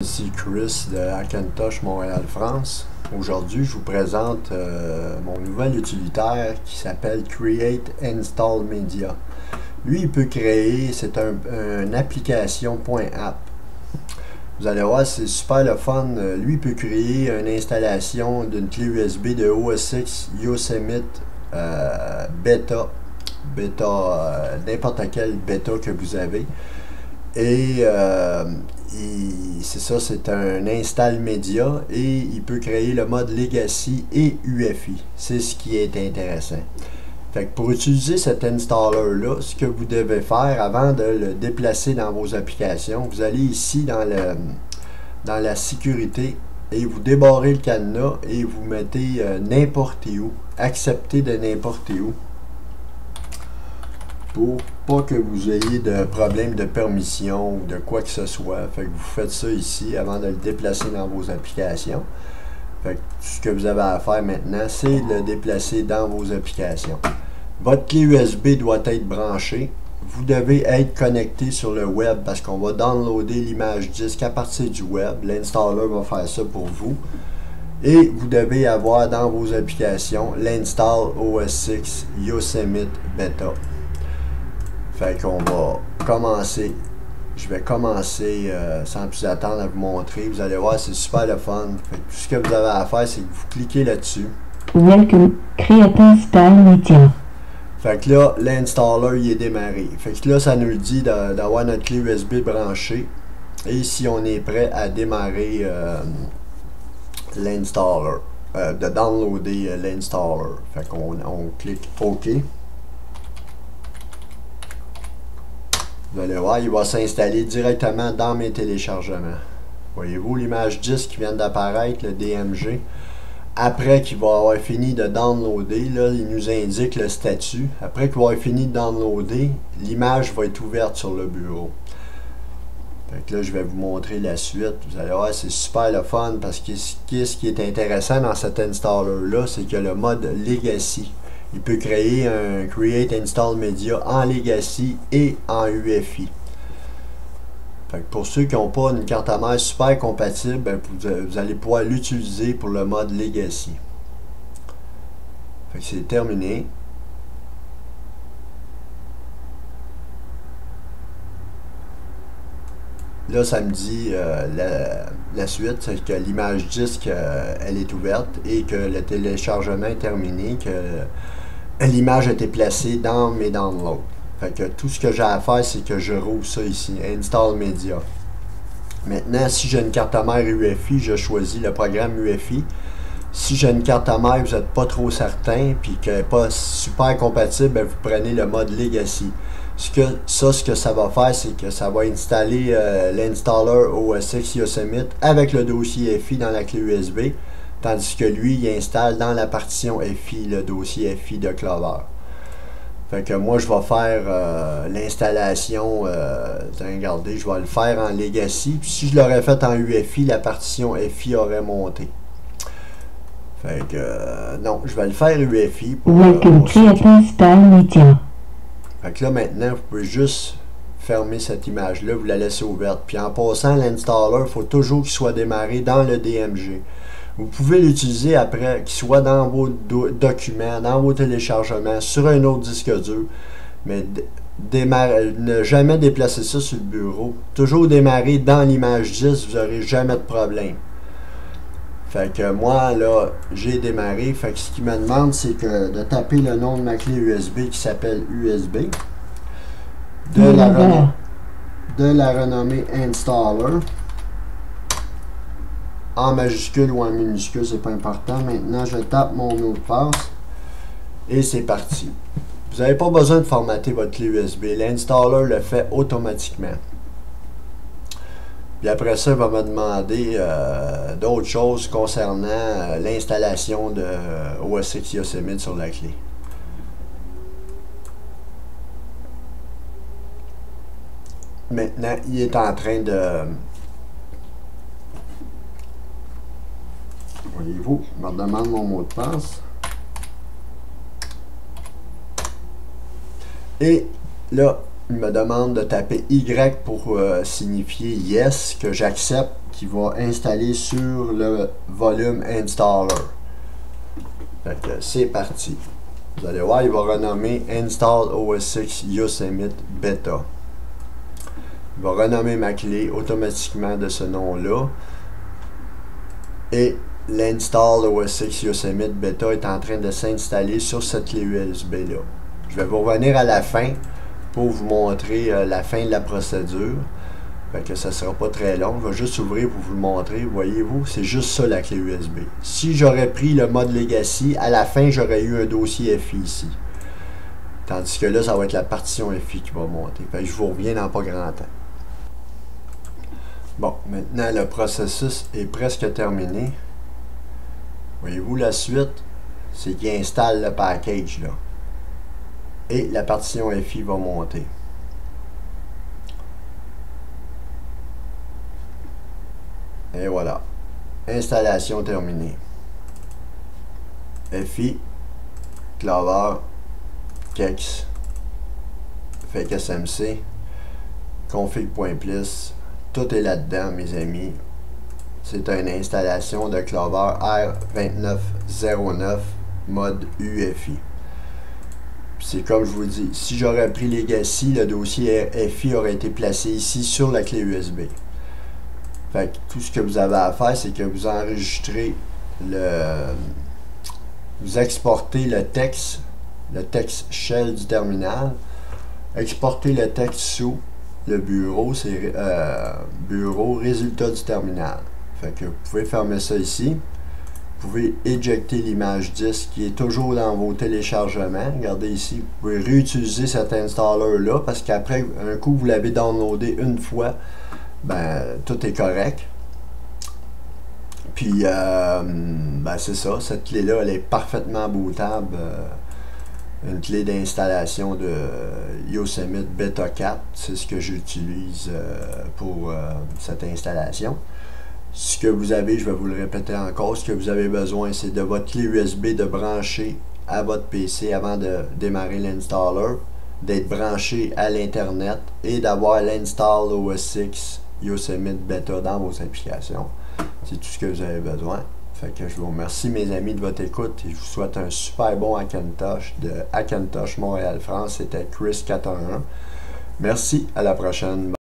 Ici Chris de Hackintosh Montréal France. Aujourd'hui, je vous présente mon nouvel utilitaire qui s'appelle Create Install Media. Lui, il peut créer, c'est une application .app. Vous allez voir, c'est super le fun. Lui, il peut créer une installation d'une clé USB de OS X Yosemite bêta, n'importe quelle bêta que vous avez. Et c'est ça, c'est un install média et il peut créer le mode Legacy et UEFI. C'est ce qui est intéressant. Fait que pour utiliser cet installer-là, ce que vous devez faire avant de le déplacer dans vos applications, vous allez ici dans la sécurité et vous débarrez le cadenas et vous mettez n'importe où, accepter de n'importe où, pour pas que vous ayez de problème de permission ou de quoi que ce soit. Fait que vous faites ça ici avant de le déplacer dans vos applications. Fait que ce que vous avez à faire maintenant, c'est le déplacer dans vos applications. Votre clé USB doit être branchée. Vous devez être connecté sur le web parce qu'on va downloader l'image disque à partir du web. L'installer va faire ça pour vous. Et vous devez avoir dans vos applications l'install OS X Yosemite Beta. Fait qu'on va commencer. Je vais commencer sans plus attendre à vous montrer. Vous allez voir, c'est super le fun. Fait que tout ce que vous avez à faire, c'est que vous cliquez là-dessus. Welcome, Create Install Media. Fait que là, l'installer, il est démarré. Fait que là, ça nous le dit d'avoir notre clé USB branchée. Et si on est prêt à démarrer l'installer, de downloader l'installer. Fait qu'on clique OK. Vous allez voir, il va s'installer directement dans mes téléchargements. Voyez-vous l'image disque qui vient d'apparaître, le DMG. Après qu'il va avoir fini de downloader, là, il nous indique le statut. Après qu'il va avoir fini de downloader, l'image va être ouverte sur le bureau. Fait que là, je vais vous montrer la suite. Vous allez voir, c'est super le fun parce que ce qui est intéressant dans cet installer-là, c'est que le mode Legacy. Il peut créer un Create Install Media en Legacy et en UEFI. Fait que pour ceux qui n'ont pas une carte mère super compatible, ben vous allez pouvoir l'utiliser pour le mode Legacy. Fait que c'est terminé. Là, ça me dit la suite, c'est que l'image disque, elle est ouverte et que le téléchargement est terminé, que l'image a été placée dans mes downloads. Fait que tout ce que j'ai à faire, c'est que je rouvre ça ici, Install Media. Maintenant, si j'ai une carte mère UEFI, je choisis le programme UEFI. Si j'ai une carte mère, vous n'êtes pas trop certain, puis qu'elle n'est pas super compatible, ben vous prenez le mode Legacy. Ce que ça va faire, c'est que ça va installer l'installer OS X Yosemite avec le dossier FI dans la clé USB, tandis que lui, il installe dans la partition FI le dossier FI de Clover. Fait que moi, je vais faire l'installation, regardez, je vais le faire en Legacy, puis si je l'aurais fait en UEFI, la partition FI aurait monté. Fait que, non, je vais le faire UEFI pour... Welcome, Create Install Media. Fait que là, maintenant, vous pouvez juste fermer cette image-là, vous la laissez ouverte. Puis en passant l'installer, il faut toujours qu'il soit démarré dans le DMG. Vous pouvez l'utiliser après, qu'il soit dans vos documents, dans vos téléchargements, sur un autre disque dur. Mais ne jamais déplacer ça sur le bureau. Toujours démarrer dans l'image 10, vous n'aurez jamais de problème. Fait que moi, là, j'ai démarré. Fait que ce qu'il me demande, c'est que de taper le nom de ma clé USB qui s'appelle USB. De la renommer Installer. En majuscule ou en minuscule, c'est pas important. Maintenant, je tape mon mot de passe. Et c'est parti. Vous n'avez pas besoin de formater votre clé USB. L'installer le fait automatiquement. Puis après ça, il va me demander d'autres choses concernant l'installation de OS X Yosemite sur la clé. Maintenant, il est en train de... Voyez-vous, il me demande mon mot de passe. Et là, il me demande de taper Y pour signifier Yes, que j'accepte, qui va installer sur le volume Installer. Fait que c'est parti. Vous allez voir, il va renommer Install OS X Yosemite Beta. Il va renommer ma clé automatiquement de ce nom-là. Et l'Install OS X Yosemite Beta est en train de s'installer sur cette clé USB-là. Je vais vous revenir à la fin pour vous montrer la fin de la procédure. Fait que ça sera pas très long. Je vais juste ouvrir pour vous le montrer. Voyez-vous, c'est juste ça la clé USB. Si j'aurais pris le mode Legacy, à la fin, j'aurais eu un dossier FI ici. Tandis que là, ça va être la partition FI qui va monter. Fait que je vous reviens dans pas grand temps. Bon, maintenant, le processus est presque terminé. Voyez-vous, la suite, c'est qu'il installe le package, là. Et la partition FI va monter. Et voilà. Installation terminée. FI, Clover, Kex, Fake SMC, config.plis, tout est là-dedans, mes amis. C'est une installation de Clover R2909 mode UFI. C'est comme je vous dis, si j'aurais pris Legacy, le dossier FI aurait été placé ici sur la clé USB. Fait que tout ce que vous avez à faire, c'est que vous enregistrez vous exportez le texte shell du terminal, exportez le texte sous le bureau, c'est bureau résultat du terminal. Fait que vous pouvez fermer ça ici. Vous pouvez éjecter l'image disque qui est toujours dans vos téléchargements. Regardez ici, vous pouvez réutiliser cet installer-là parce qu'après, un coup, vous l'avez downloadé une fois, ben, tout est correct. Puis, ben, c'est ça, cette clé-là, elle est parfaitement bootable. Une clé d'installation de Yosemite Beta 4, c'est ce que j'utilise pour cette installation. Ce que vous avez, je vais vous le répéter encore, ce que vous avez besoin, c'est de votre clé USB de brancher à votre PC avant de démarrer l'installer, d'être branché à l'Internet et d'avoir l'Install OS X Yosemite Beta dans vos applications. C'est tout ce que vous avez besoin. Fait que je vous remercie, mes amis, de votre écoute et je vous souhaite un super bon Hackintosh de Hackintosh Montréal France. C'était Chris 411. Merci, à la prochaine.